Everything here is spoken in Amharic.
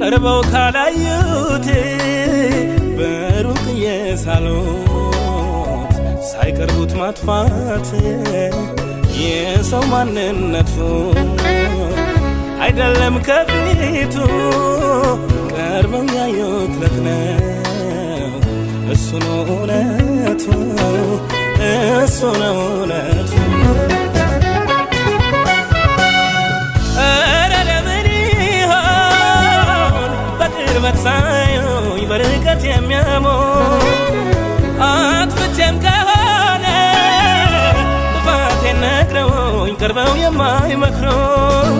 ቀርበው ካላዩት በሩቅ የሳሉት ሳይቀርቡት ማጥፋት የሰው ማንነቱ አይደለም ከፊቱ ቀርበው ያዩት ለቅነው እሱ ነው እውነቱ እሱ ነው እውነቱ ሳዩኝ በርቀት የሚያሞኝ አጥፍቼም ከሆነ ጥፋቴን ነግረውኝ ቀርበው የማይመክሩኝ